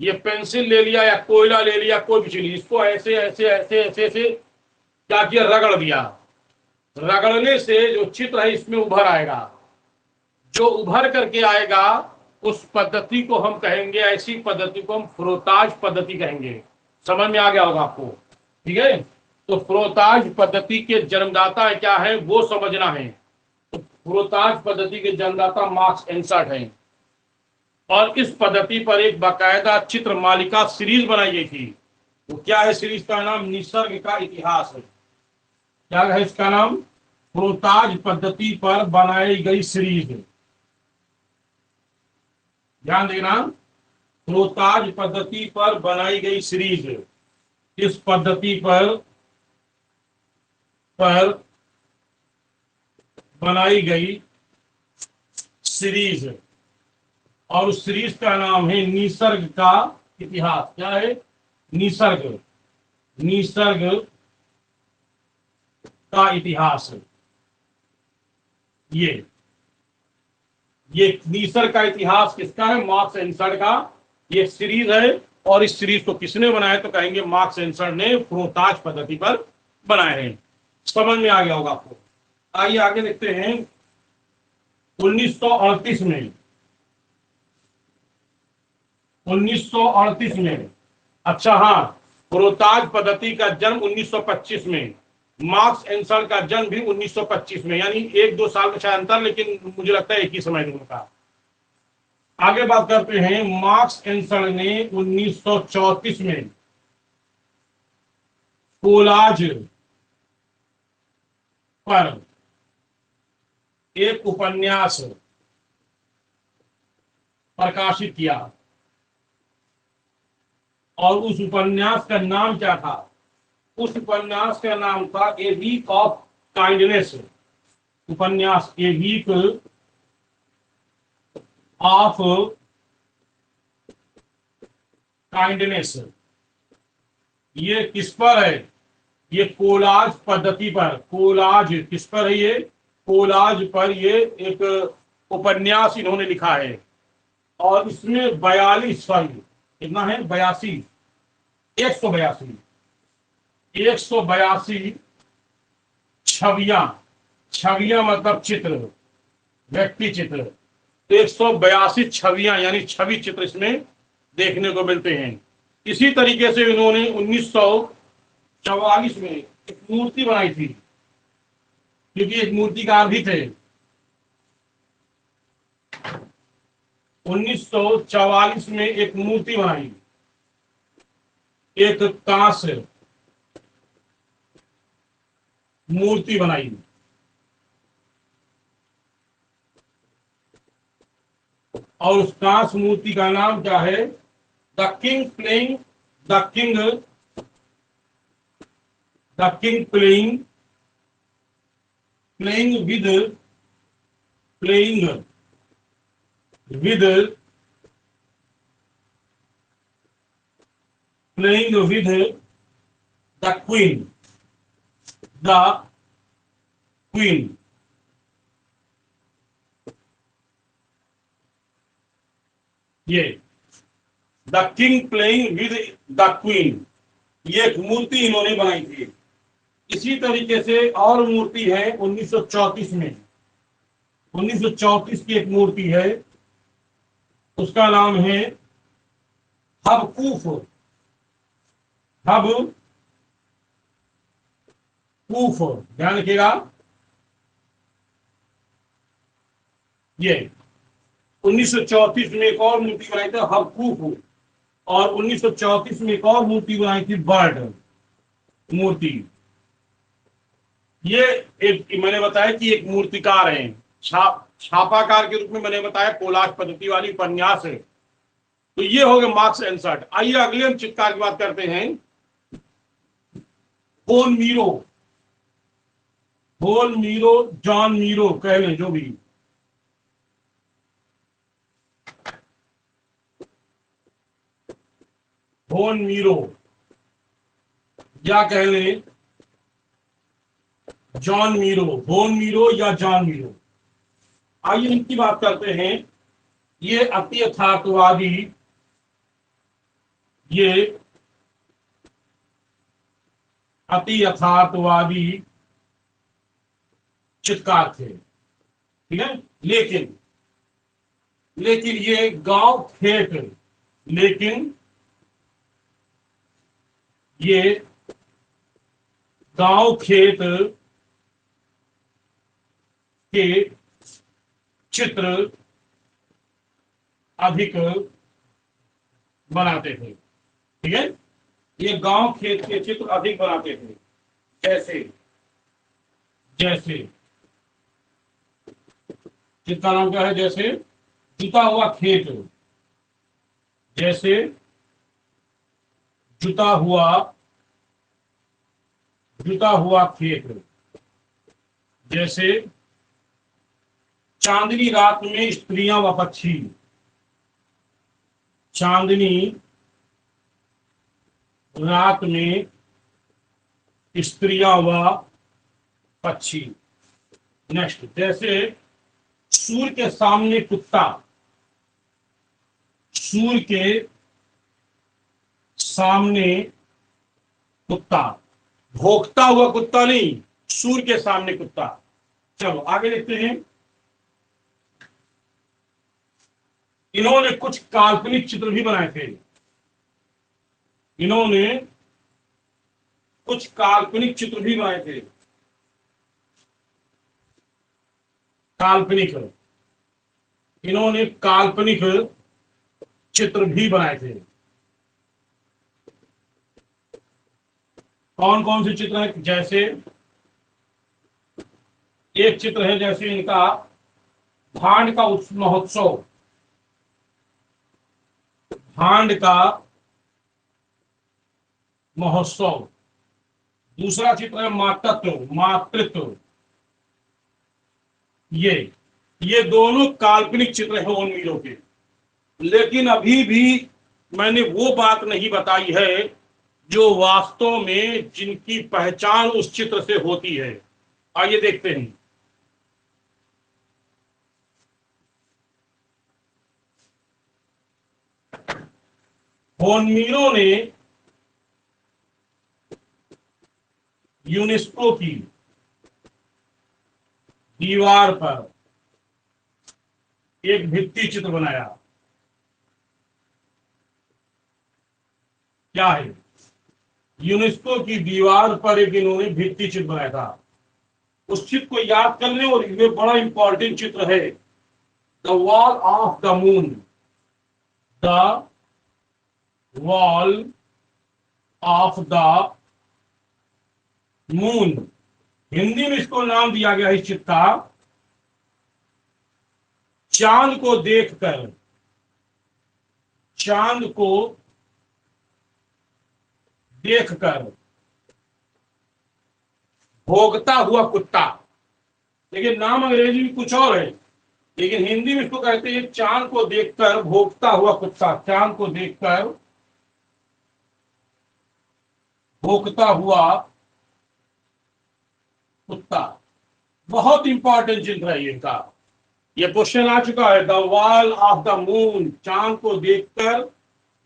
ये पेंसिल ले लिया या कोयला ले लिया, कोई भी चीज, इसको ऐसे ऐसे ऐसे ऐसे ऐसे क्या किया? रगड़ दिया। रगड़ने से जो चित्र है इसमें उभर आएगा। जो उभर करके आएगा उस पद्धति को हम कहेंगे, ऐसी पद्धति को हम फ्रोताज पद्धति कहेंगे। समझ में आ गया होगा आपको, ठीक है? तो फ्रोताज पद्धति के जन्मदाता क्या है वो समझना है। तो फ्रोताज पद्धति के जन्मदाता मार्क्स एंसर्ट है, और इस पद्धति पर एक बाकायदा चित्र मालिका सीरीज बनाई गई थी। वो क्या है? सीरीज का नाम निसर्ग का इतिहास है। क्या है इसका नाम? फ्रोताज पद्धति पर बनाई गई सीरीज है। ध्यान देना, फ्रोताज पद्धति पर बनाई गई सीरीज है। इस पद्धति पर बनाई गई सीरीज है, और उस सीरीज का नाम है निसर्ग का इतिहास। क्या है? निसर्ग का इतिहास है। ये निसर्ग का इतिहास किसका है? मार्क्स एंसर्ट का ये सीरीज है। और इस सीरीज को किसने बनाया? तो कहेंगे मार्क्स एंसर्ट ने फ्रोताज पद्धति पर बनाए हैं। समझ में आ गया होगा आपको। आइए आगे देखते हैं। 1938 में, अच्छा हाँ, फ्रोताज पद्धति का जन्म 1925 में, मार्क्स एंसर्ट का जन्म भी 1925 में, यानी 1-2 साल का शायद अंतर, लेकिन मुझे लगता है एक ही समय में था। आगे बात करते हैं। मार्क्स एंसर्ट ने 1934 में कोलाज पर एक उपन्यास प्रकाशित किया, और उस उपन्यास का नाम क्या था? उस उपन्यास का नाम था ए वीक ऑफ काइंडनेस। उपन्यास ए वीक ऑफ काइंडनेस। ये किस पर है? ये कोलाज पद्धति पर। कोलाज किस पर है? ये कोलाज पर ये एक उपन्यास इन्होंने लिखा है और इसमें 42 सॉरी कितना है 82 182 182 छवियां। छवियां मतलब चित्र, व्यक्ति चित्र। 182 छवियां यानी छवि चित्र इसमें देखने को मिलते हैं। इसी तरीके से इन्होंने 1944 में एक मूर्ति बनाई थी, क्योंकि एक मूर्तिकार भी थे। 1944 में एक मूर्ति बनाई, एक कांस्य मूर्ति बनाई। और उस कांस्य मूर्ति का नाम क्या है? The king playing with the queen। ये the king playing with the queen, ये एक मूर्ति इन्होंने बनाई थी। इसी तरीके से और मूर्ति है 1934 में। 1934 की एक मूर्ति है, उसका नाम है हबकूफ। ध्यान रखिएगा। ये 1934 में एक और मूर्ति बनाई थी हबकूफ, और 1934 में एक और मूर्ति बनाई थी बर्ड मूर्ति। ये एक मैंने बताया कि एक मूर्तिकार हैं, छापाकार के रूप में मैंने बताया कोलाज पद्धति वाली उपन्यास है। तो ये हो गया मार्क्स एंसर्ट। आइए अगले हम चित्रकार की बात करते हैं। होल मीरो जॉन मीरो कह लें जो भी। होल मीरो या कह लें जॉन मीरो, होल मीरो या जॉन मीरो। आइए इनकी बात करते हैं। ये अति यथार्थवादी, ये अति यथार्थवादी चित्रकार थे, ठीक है। लेकिन ये गांव खेत, लेकिन ये गांव खेत के चित्र अधिक बनाते थे, ठीक है। ये गांव खेत के चित्र अधिक बनाते थे। जैसे चित्र का नाम क्या है? जैसे जुता हुआ खेत, जैसे जुता हुआ खेत, जैसे चांदनी रात में स्त्रियां व पक्षी, चांदनी रात में स्त्रियां व पक्षी। नेक्स्ट, जैसे सूर्य के सामने कुत्ता, सूर्य के सामने कुत्ता, भोंकता हुआ कुत्ता नहीं, सूर्य के सामने कुत्ता। चलो आगे देखते हैं। इन्होंने कुछ काल्पनिक चित्र भी बनाए थे। इन्होंने कुछ काल्पनिक चित्र भी बनाए थे। इन्होंने काल्पनिक चित्र भी बनाए थे। कौन कौन से चित्र हैं? जैसे एक चित्र है, जैसे इनका भांड का महोत्सव, भांड का महोत्सव। दूसरा चित्र है मातृत्व, ये दोनों काल्पनिक चित्र हैं उन मीलों के। लेकिन अभी भी मैंने वो बात नहीं बताई है जो वास्तव में जिनकी पहचान उस चित्र से होती है। आइए देखते हैं। होनमीरो ने यूनेस्को की दीवार पर एक भित्ति चित्र बनाया। क्या है? यूनेस्को की दीवार पर एक इन्होंने भित्ति चित्र बनाया था। उस चित्र को याद कर लें, और ये बड़ा इंपॉर्टेंट चित्र है, the wall of the moon. The wall of the moon, Hindi में इसको नाम दिया गया इस चित्र का चांद को देखकर, चांद को देखकर भोगता हुआ कुत्ता। लेकिन नाम अंग्रेजी में कुछ और है, लेकिन हिंदी में इसको कहते हैं चांद को देखकर भोगता हुआ कुत्ता। चांद को देखकर भोगता हुआ कुत्ता, बहुत इंपॉर्टेंट चित्र है इनका। ये क्वेश्चन आ चुका है, the wall of the moon, चांद को देखकर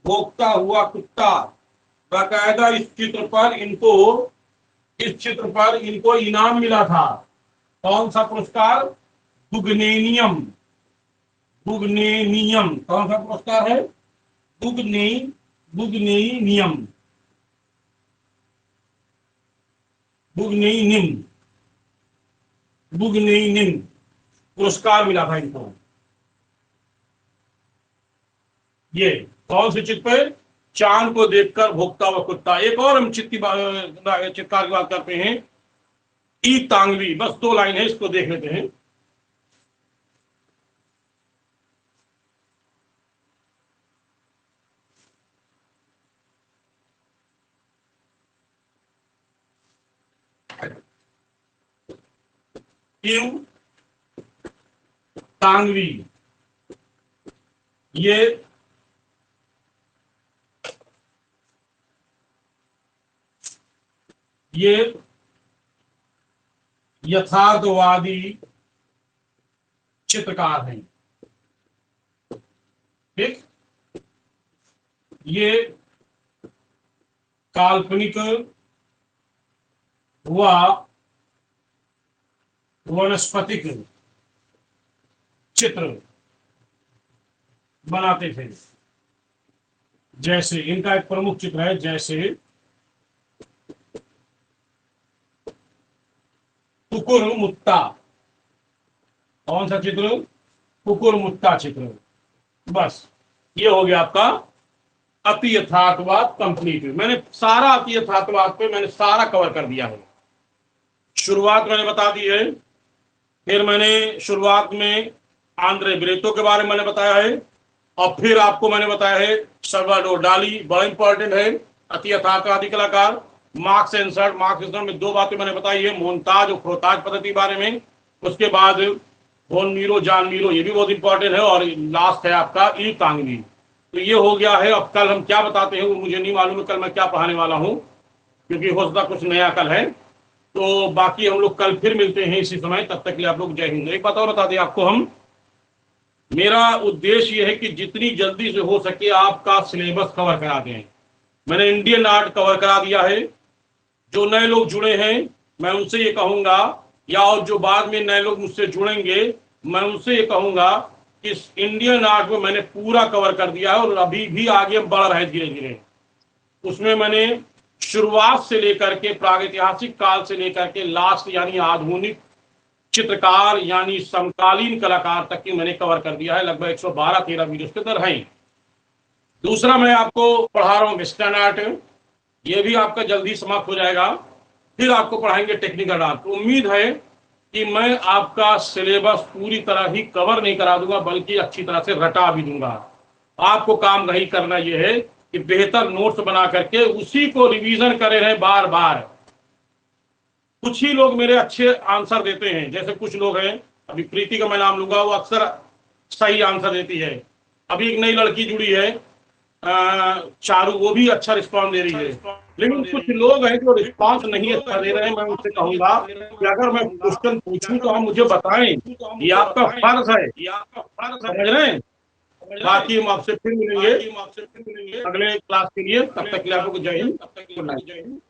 भोगता हुआ कुत्ता। बाकायदा इस चित्र पर इनको इनाम मिला था। कौन सा पुरस्कार? बुगनेनियम। बुगनेनियम कौन सा पुरस्कार है? बुगनेनियम। बुगनेनियम बुगनेनियम पुरस्कार मिला था इनको। ये कौन से चित्र पे? चांद को देखकर भोगता हुआ कुत्ता। एक और हम चित्रकार की बात करते हैं, ई तांगवी। बस 2 लाइन है, इसको देख लेते हैं। ई तांगवी, ये यथार्थवादी चित्रकार हैं। ठीक, ये काल्पनिक व वनस्पतिक चित्र बनाते थे। जैसे इनका एक प्रमुख चित्र है, जैसे कुकुरमुत्ता। कौन सा चित्र? कुकुरमुत्ता चित्र। बस ये हो गया आपका अति यथार्थवाद कंप्लीट। मैंने सारा अति यथार्थवाद पे मैंने सारा कवर कर दिया है। शुरुआत मैंने बता दी है, फिर मैंने शुरुआत में आंद्रे ब्रेतो के बारे में मैंने बताया है, और फिर आपको मैंने बताया है सल्वाडोर डाली, बड़ा इंपॉर्टेंट है, अति यथार्थवादी कलाकार। मार्क्स एंड में 2 बातें मैंने बताई है, मोन्ताज और फ्रोताज पद्धति बारे में। उसके बाद होनमीरो, जान मीरो, ये भी बहुत इंपॉर्टेंट है, और लास्ट है आपका ई तांगवी। तो ये हो गया है। अब कल हम क्या बताते हैं वो मुझे नहीं मालूम है, कल मैं क्या पढ़ाने वाला हूँ, क्योंकि हो सकता कुछ नया कल है। तो बाकी हम लोग कल फिर मिलते हैं इसी समय। तब तक के लिए आप लोग जय हिंद। एक बात और बता दें आपको, मेरा उद्देश्य ये है कि जितनी जल्दी से हो सके आपका सिलेबस कवर करा दें। मैंने इंडियन आर्ट कवर करा दिया है। जो नए लोग जुड़े हैं मैं उनसे ये कहूंगा, या और जो बाद में नए लोग मुझसे जुड़ेंगे मैं उनसे ये कहूंगा कि इस इंडियन आर्ट में मैंने पूरा कवर कर दिया है, और अभी भी आगे बढ़ रहे धीरे धीरे। उसमें मैंने शुरुआत से लेकर के प्रागैतिहासिक काल से लेकर के लास्ट यानी आधुनिक चित्रकार यानी समकालीन कलाकार तक की मैंने कवर कर दिया है। लगभग 112-13 वीडियो के अंदर हैं। दूसरा मैं आपको पढ़ा रहा हूँ वेस्टर्न आर्ट, ये भी आपका जल्दी समाप्त हो जाएगा। फिर आपको पढ़ाएंगे टेक्निकल आर्ट। तो उम्मीद है कि मैं आपका सिलेबस पूरी तरह ही कवर नहीं करा दूंगा, बल्कि अच्छी तरह से रटा भी दूंगा। आपको काम नहीं करना यह है कि बेहतर नोट्स बना करके उसी को रिवीजन करे रहे बार बार। कुछ ही लोग मेरे अच्छे आंसर देते हैं, जैसे कुछ लोग हैं अभी प्रीति का मैं नाम लूंगा, वो अक्सर सही आंसर देती है। अभी एक नई लड़की जुड़ी है चारू, वो भी अच्छा रिस्पॉन्स दे रही है। लेकिन कुछ लोग हैं जो रिस्पॉन्स नहीं अच्छा दे रहे हैं। मैं उनसे कहूंगा कि अगर मैं क्वेश्चन पूछूं तो आप मुझे बताएं, ये आपका फर्ज है, समझ रहे हैं। बाकी हम आपसे फिर मिलेंगे अगले क्लास के लिए। तब तक के लिए आपको जय हिंद।